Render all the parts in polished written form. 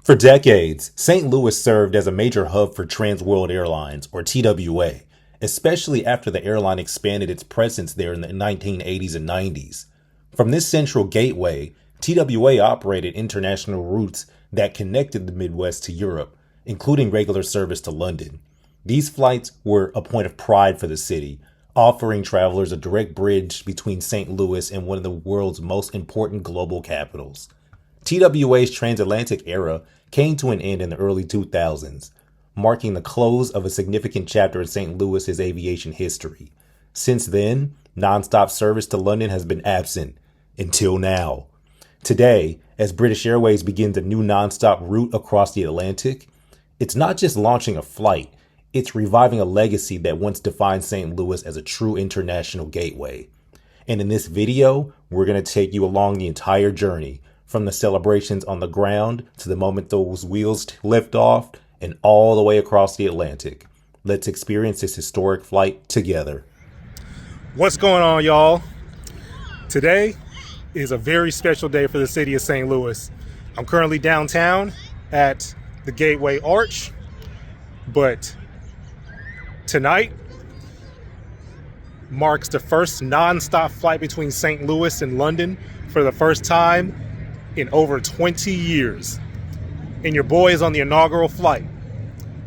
For decades, St. Louis served as a major hub for Trans World Airlines, or TWA, especially after the airline expanded its presence there in the 1980s and 90s. From this central gateway, TWA operated international routes that connected the Midwest to Europe, including regular service to London. These flights were a point of pride for the city, offering travelers a direct bridge between St. Louis and one of the world's most important global capitals. TWA's transatlantic era came to an end in the early 2000s, marking the close of a significant chapter in St. Louis's aviation history. Since then, nonstop service to London has been absent, until now. Today, as British Airways begins a new nonstop route across the Atlantic, it's not just launching a flight, it's reviving a legacy that once defined St. Louis as a true international gateway. And in this video, we're going to take you along the entire journey, from the celebrations on the ground to the moment those wheels lift off and all the way across the Atlantic. Let's experience this historic flight together. What's going on, y'all? Today is a very special day for the city of St. Louis. I'm currently downtown at the Gateway Arch, but tonight marks the first non-stop flight between St. Louis and London for the first time in over 20 years. And your boy is on the inaugural flight.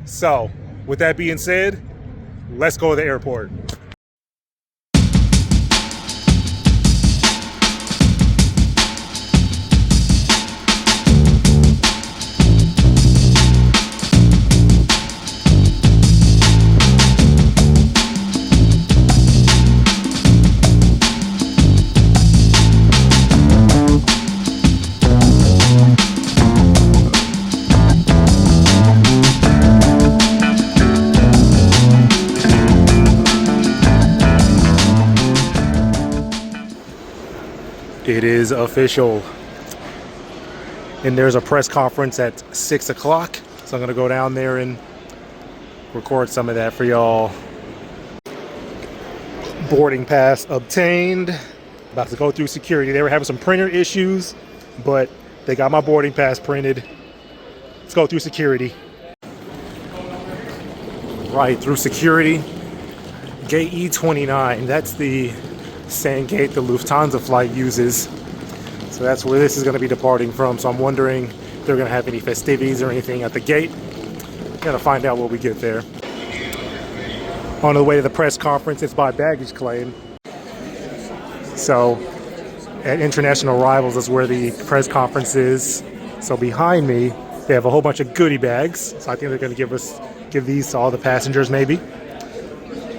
So, with that being said, let's go to the airport. It is official. And there's a press conference at 6 o'clock. So I'm going to go down there and record some of that for y'all. Boarding pass obtained. About to go through security. They were having some printer issues, but they got my boarding pass printed. Let's go through security. Right through security. Gate E29. That's the same gate the Lufthansa flight uses. So that's where this is going to be departing from. So I'm wondering if they're going to have any festivities or anything at the gate. Gonna find out when we get there. On the way to the press conference, it's by baggage claim. So at International Arrivals is where the press conference is. So behind me, they have a whole bunch of goodie bags. So I think they're going to give these to all the passengers maybe.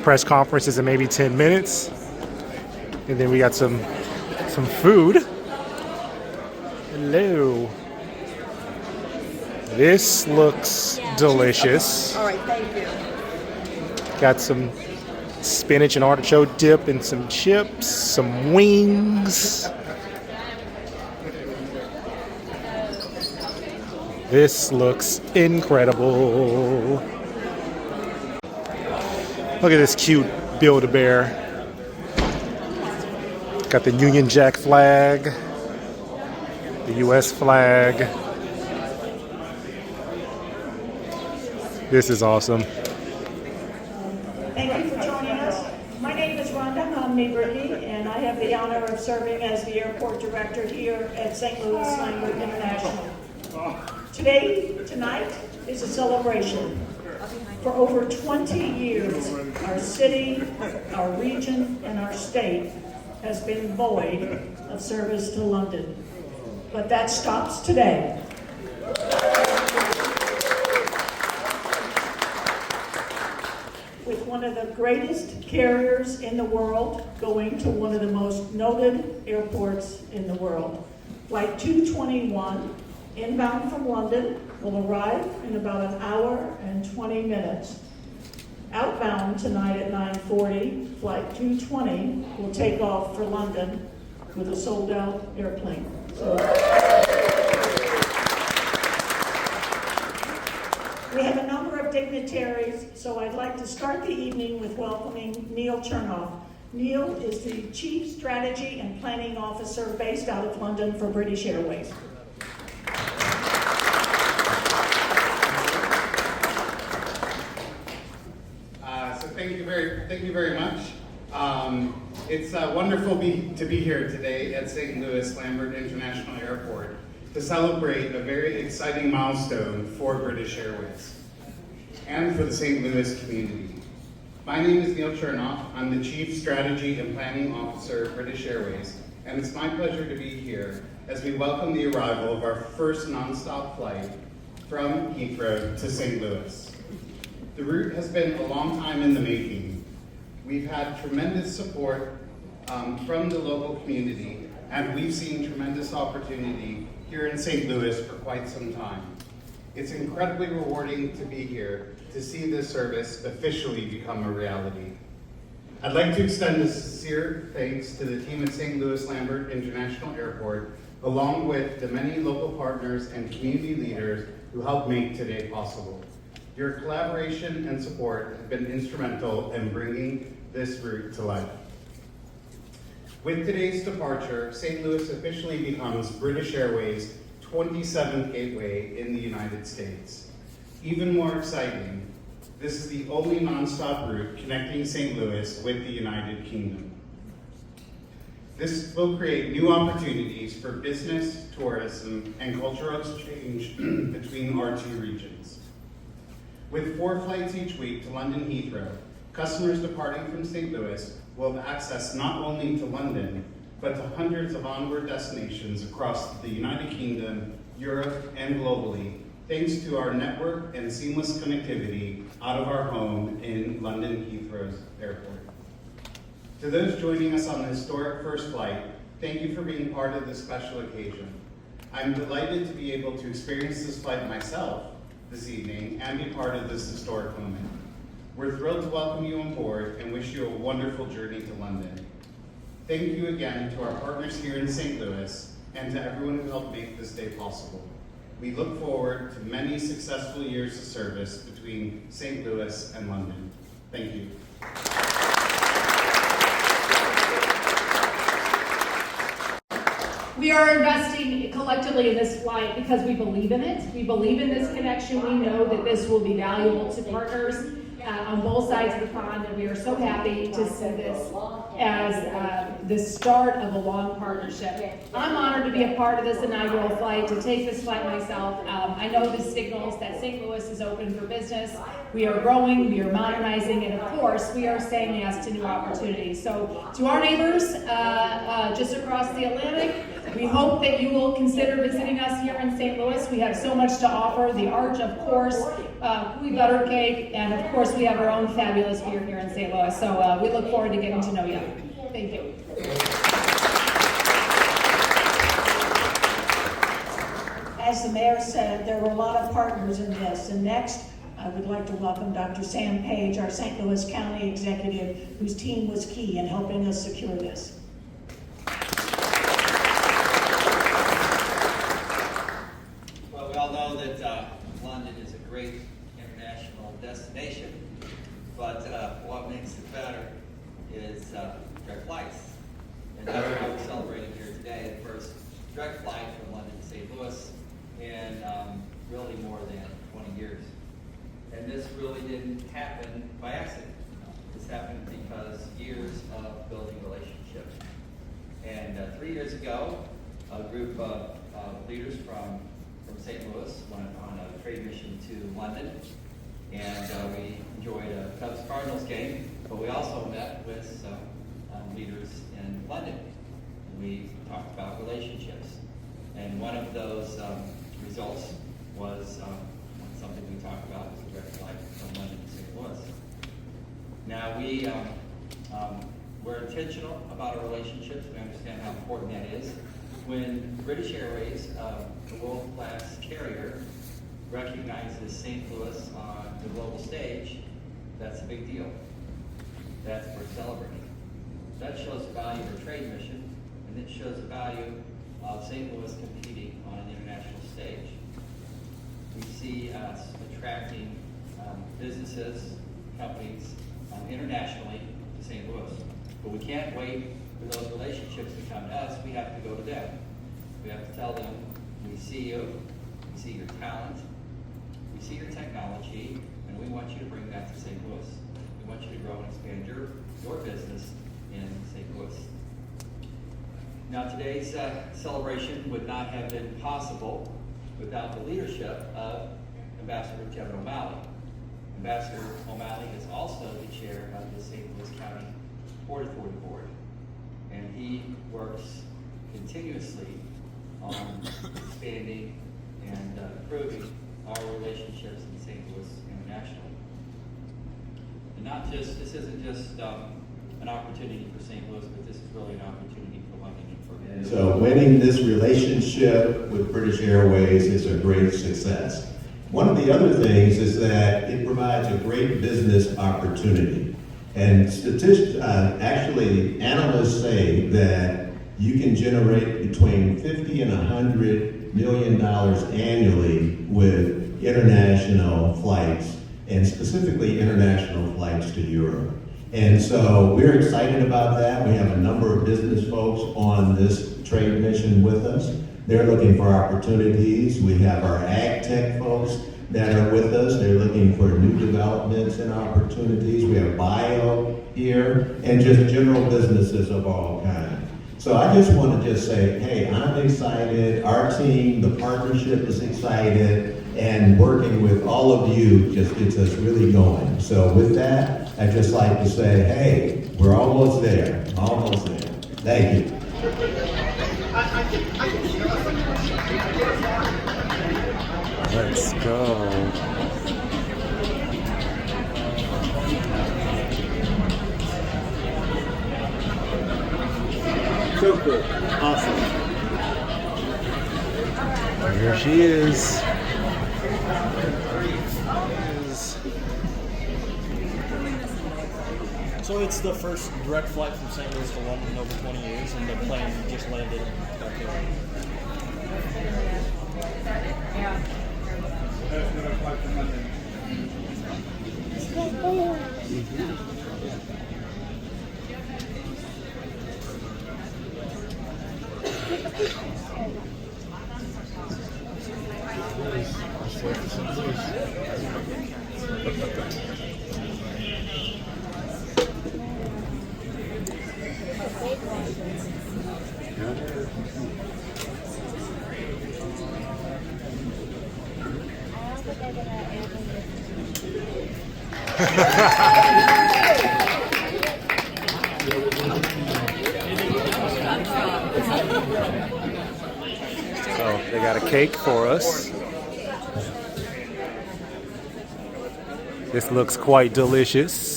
Press conference is in maybe 10 minutes. And then we got some food. Hello. This looks delicious. All right, thank you. Got some spinach and artichoke dip and some chips, some wings. This looks incredible. Look at this cute Build-A-Bear. Got the Union Jack flag, the U.S. flag. This is awesome. Thank you for joining us. My name is Rhonda Homney-Bricky, and I have the honor of serving as the airport director here at St. Louis Langford International. Tonight is a celebration. For over 20 years, our city, our region, and our state has been void of service to London. But that stops today. With one of the greatest carriers in the world going to one of the most noted airports in the world. Flight 221, inbound from London, will arrive in about an hour and 20 minutes. Outbound tonight at 9:40, Flight 220 will take off for London with a sold-out airplane. So we have a number of dignitaries, so I'd like to start the evening with welcoming Neil Chernoff. Neil is the Chief Strategy and Planning Officer based out of London for British Airways. Thank you very much. It's wonderful to be here today at St. Louis Lambert International Airport to celebrate a very exciting milestone for British Airways and for the St. Louis community. My name is Neil Chernoff. I'm the Chief Strategy and Planning Officer at British Airways, and it's my pleasure to be here as we welcome the arrival of our first nonstop flight from Heathrow to St. Louis. The route has been a long time in the making. We've had tremendous support from the local community, and we've seen tremendous opportunity here in St. Louis for quite some time. It's incredibly rewarding to be here to see this service officially become a reality. I'd like to extend a sincere thanks to the team at St. Louis Lambert International Airport, along with the many local partners and community leaders who helped make today possible. Your collaboration and support have been instrumental in bringing this route to life. With today's departure, St. Louis officially becomes British Airways' 27th gateway in the United States. Even more exciting, this is the only nonstop route connecting St. Louis with the United Kingdom. This will create new opportunities for business, tourism, and cultural exchange between our two regions. With 4 flights each week to London Heathrow, customers departing from St. Louis will have access not only to London, but to hundreds of onboard destinations across the United Kingdom, Europe, and globally, thanks to our network and seamless connectivity out of our home in London Heathrow's airport. To those joining us on the historic first flight, thank you for being part of this special occasion. I'm delighted to be able to experience this flight myself this evening and be part of this historic moment. We're thrilled to welcome you on board and wish you a wonderful journey to London. Thank you again to our partners here in St. Louis and to everyone who helped make this day possible. We look forward to many successful years of service between St. Louis and London. Thank you. We are investing collectively in this flight because we believe in it. We believe in this connection. We know that this will be valuable to partners on both sides of the pond, and we are so happy to see this as the start of a long partnership. I'm honored to be a part of this inaugural flight, to take this flight myself. I know this signals that St. Louis is open for business. We are growing, we are modernizing, and of course, we are saying yes to new opportunities. So to our neighbors just across the Atlantic, we hope that you will consider visiting us here in St. Louis. We have so much to offer. The Arch, of course, Coulis butter cake, and of course we have our own fabulous beer here in St. Louis. So we look forward to getting to know you. Thank you. As the mayor said, there were a lot of partners in this, and next I would like to welcome Dr. Sam Page, our St. Louis County executive, whose team was key in helping us secure this. Well, we all know that London is a great international destination, but what makes it better is direct flights. And that's what we're celebrating here today, the first direct flight from London to St. Louis in really more than 20 years. And this really didn't happen by accident. This happened because years of building relationships. And 3 years ago, a group of leaders from St. Louis went on a trade mission to London, and we enjoyed a Cubs-Cardinals game, but we also met with some leaders in London. We talked about relationships, and one of those results was something we talked about, was a direct flight from London to St. Louis. Now we're intentional about our relationships. We understand how important that is. When British Airways, a world-class carrier, recognizes St. Louis on the global stage, that's a big deal. That's worth celebrating. That shows the value of our trade mission, and it shows the value of St. Louis competing on an international stage. We see us attracting businesses, companies internationally to St. Louis. But we can't wait for those relationships to come to us. We have to go to them. We have to tell them, we see you, we see your talent, we see your technology, and we want you to bring that to St. Louis. We want you to grow and expand your business in St. Louis. Now, today's celebration would not have been possible without the leadership of Ambassador Kevin O'Malley. Ambassador O'Malley is also the chair of the St. Louis County Port Authority Board, and he works continuously on expanding and improving our relationships in St. Louis internationally. And this isn't just an opportunity for St. Louis, but this is really an opportunity for London and for So winning this relationship with British Airways is a great success. One of the other things is that it provides a great business opportunity. And actually, analysts say that you can generate between $50 and $100 million annually with international flights, and specifically international flights to Europe. And so we're excited about that. We have a number of business folks on this trade mission with us. They're looking for opportunities. We have our ag tech folks that are with us. They're looking for new developments and opportunities. We have bio here and just general businesses of all kinds. So I just want to just say, hey, I'm excited. Our team, the partnership is excited, and working with all of you just gets us really going. So with that, I'd just like to say, hey, we're almost there, almost there. Thank you. Let's go. Super. Awesome. Here she is. So it's the first direct flight from St. Louis to London in over 20 years, and the plane just landed back there. So they got a cake for us. This looks quite delicious.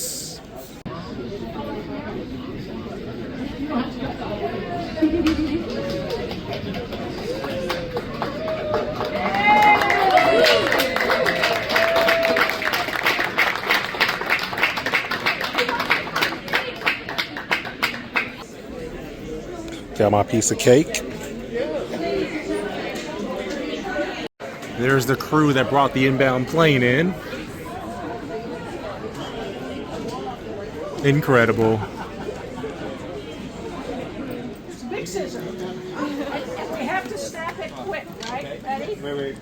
Got my piece of cake. There's the crew that brought the inbound plane in. Incredible. Big scissors. We have to snap it quick, right? Ready? Wait.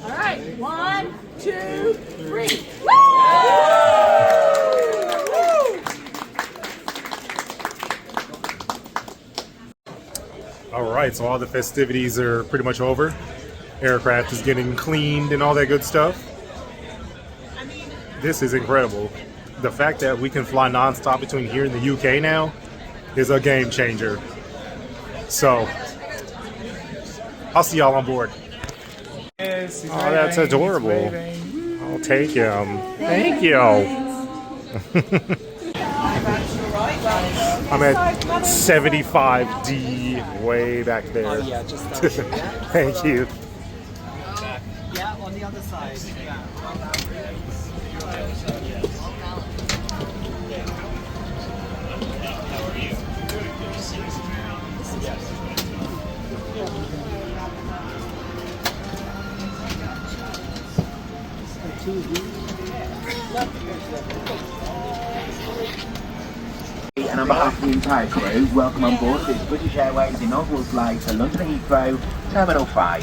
All right. 1, 2, 3. All right, so all the festivities are pretty much over. Aircraft is getting cleaned and all that good stuff. This is incredible. The fact that we can fly nonstop between here and the UK now is a game changer. So, I'll see y'all on board. Yes, Oh, that's adorable. I'll take him. Thank you. I'm at 75D, way back there. Oh, yeah, just Thank you. Yeah, on the other side. Yeah. And on behalf of the entire crew, welcome on board this British Airways inaugural flight to London Heathrow. Terminal 5.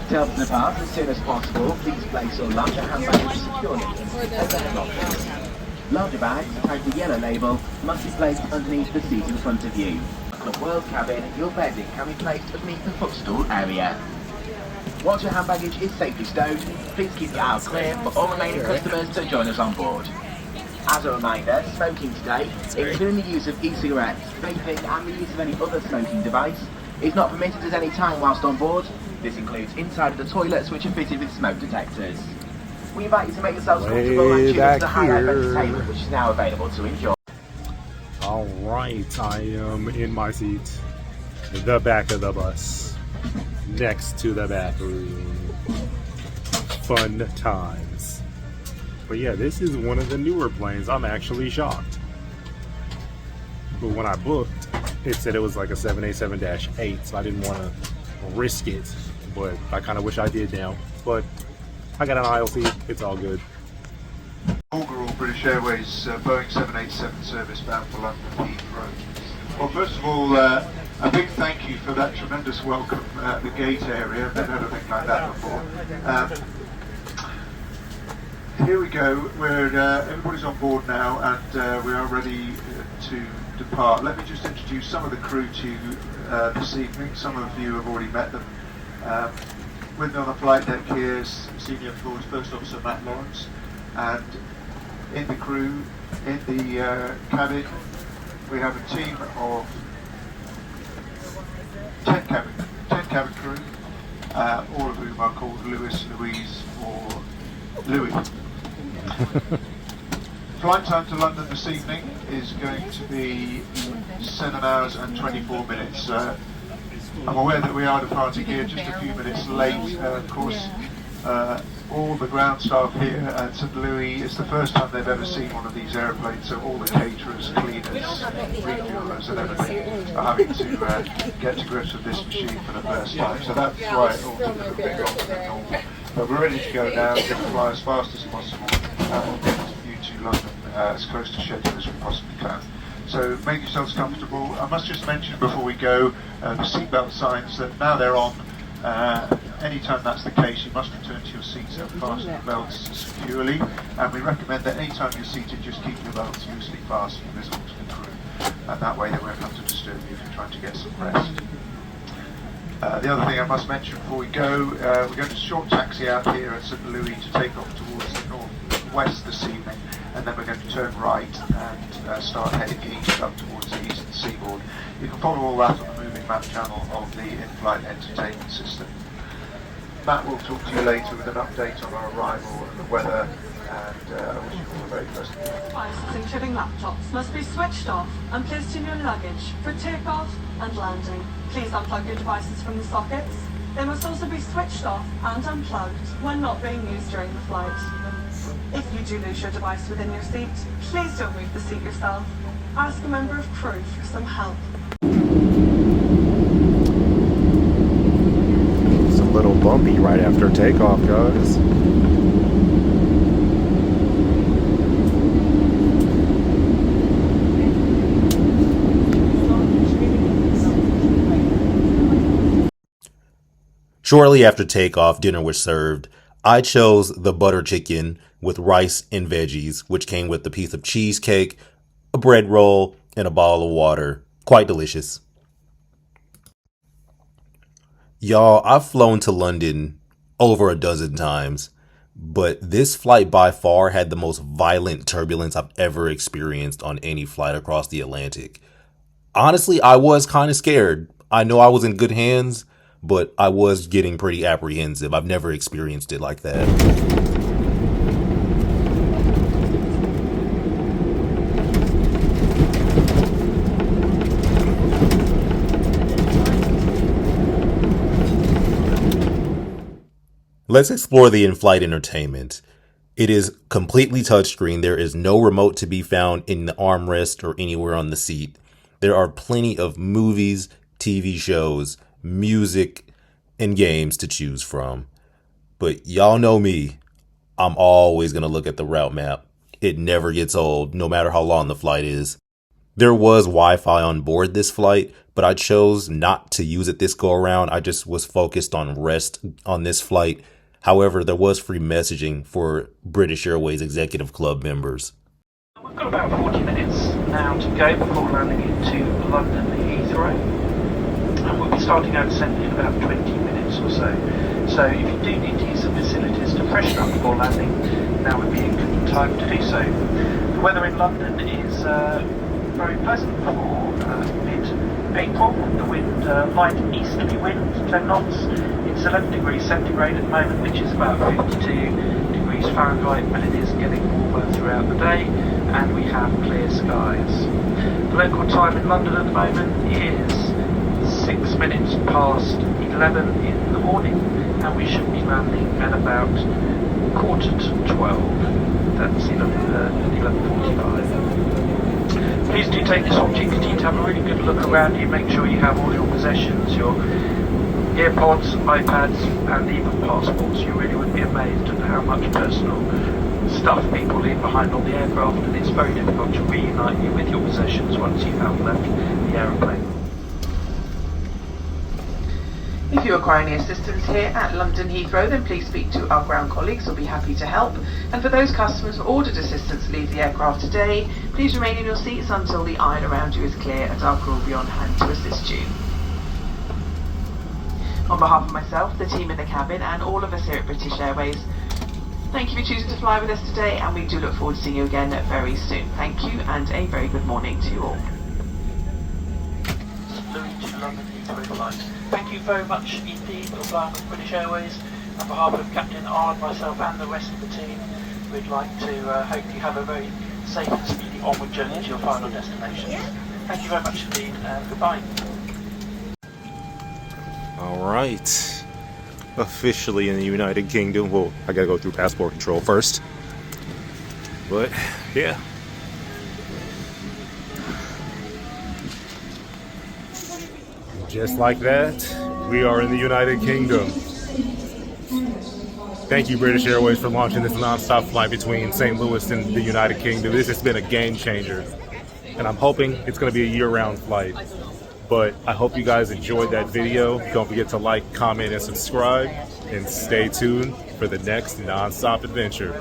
To help depart as soon as possible, please place your larger handbags securely at the head office. Larger bags tagged with yellow label must be placed underneath the seat in front of you. In the world cabin, your bedding can be placed beneath the footstool area. Once your hand baggage is safely stowed, please keep the aisle clear for all remaining customers to join us on board. As a reminder, smoking today, including the use of e-cigarettes, vaping and the use of any other smoking device, is not permitted at any time whilst on board. This includes inside of the toilets which are fitted with smoke detectors. We invite you to make yourselves comfortable and tune into the high-life entertainment which is now available to enjoy. Alright, I am in my seat, the back of the bus, next to the bathroom. Fun times. But yeah, this is one of the newer planes. I'm actually shocked. But when I booked, it said it was like a 787-8, so I didn't want to risk it. But I kind of wish I did now. But I got an aisle seat. It's all good. Inaugural British Airways Boeing 787 service bound for London Heathrow. Well, first of all, a big thank you for that tremendous welcome at the gate area. I've never had anything like that before. Here we go. Everybody's on board now, and we are ready to depart. Let me just introduce some of the crew to you this evening. Some of you have already met them. With me on the flight deck here is Senior Force First Officer Matt Lawrence, and in the crew, in the cabin, we have a team of 10 cabin crew, all of whom are called Lewis, Louise, or Louis. Flight time to London this evening is going to be 7 hours and 24 minutes. I'm aware that we are departing here just a few minutes late. Of course, all the ground staff here at St Louis, it's the first time they've ever seen one of these airplanes, so all the caterers, cleaners, refuelers and everything are having to get to grips with this machine for the first time. So that's why it all took a bit longer than normal. But we're ready to go now, we're going to fly as fast as possible, and we'll get you to London as close to schedule as we possibly can. So make yourselves comfortable. I must just mention before we go the seatbelt signs that now they're on. Anytime that's the case, you must return to your seats and fasten your belts securely. And we recommend that anytime you're seated, just keep your belts loosely fastened and visible to the crew. And that way they won't have to disturb you if you're trying to get some rest. The other thing I must mention before we go, we're going to short taxi out here at St Louis to take off towards the northwest this evening, and then we're going to turn right and start heading east up towards the eastern seaboard. You can follow all that on the moving map channel of the in-flight entertainment system. Matt will talk to you later with an update on our arrival and the weather, and I wish you all a very pleasant day. Devices including laptops must be switched off and placed in your luggage for takeoff and landing. Please unplug your devices from the sockets. They must also be switched off and unplugged when not being used during the flight. If you do lose your device within your seat, please don't move the seat yourself. Ask a member of crew for some help. It's a little bumpy right after takeoff, guys. Shortly after takeoff, dinner was served. I chose the butter chicken with rice and veggies, which came with a piece of cheesecake, a bread roll, and a bottle of water. Quite delicious. Y'all, I've flown to London over a dozen times, but this flight by far had the most violent turbulence I've ever experienced on any flight across the Atlantic. Honestly, I was kind of scared. I know I was in good hands, but I was getting pretty apprehensive. I've never experienced it like that. Let's explore the in-flight entertainment. It is completely touchscreen. There is no remote to be found in the armrest or anywhere on the seat. There are plenty of movies, TV shows, music, and games to choose from. But y'all know me. I'm always going to look at the route map. It never gets old, no matter how long the flight is. There was Wi-Fi on board this flight, but I chose not to use it this go around. I just was focused on rest on this flight. However, there was free messaging for British Airways Executive Club members. We've got about 40 minutes now to go before landing into London Heathrow, and we'll be starting our descent in about 20 minutes or so. So if you do need to use the facilities to freshen up before landing, now would be a good time to do so. The weather in London is very pleasant for mid-April. The wind, light easterly wind, 10 knots. It's 11 degrees centigrade at the moment, which is about 52 degrees Fahrenheit, but it is getting warmer throughout the day, and we have clear skies. The local time in London at the moment is 6 minutes past 11 in the morning, and we should be landing at about 11:45. That's 11:45. Please do take this opportunity to have a really good look around you. Make sure you have all your possessions, your AirPods, iPads, and even passports. You really would be amazed at how much personal stuff people leave behind on the aircraft, and it's very difficult to reunite you with your possessions once you have left the aeroplane. If you require any assistance here at London Heathrow, then please speak to our ground colleagues. We'll be happy to help. And for those customers who ordered assistance to leave the aircraft today, please remain in your seats until the aisle around you is clear, and our crew will be on hand to assist you. On behalf of myself, the team in the cabin, and all of us here at British Airways, thank you for choosing to fly with us today, and we do look forward to seeing you again very soon. Thank you, and a very good morning to you all. Thank you very much indeed for flying with British Airways. On behalf of Captain R, myself and the rest of the team, we'd like to hope you have a very safe and speedy onward journey to your final destination. Thank you very much indeed, and goodbye. All right. Officially in the United Kingdom. Well, I gotta go through passport control first. But, yeah. Just like that, we are in the United Kingdom. Thank you, British Airways, for launching this non-stop flight between St. Louis and the United Kingdom. This has been a game changer, and I'm hoping it's going to be a year-round flight. But I hope you guys enjoyed that video. Don't forget to like, comment, and subscribe, and stay tuned for the next non-stop adventure.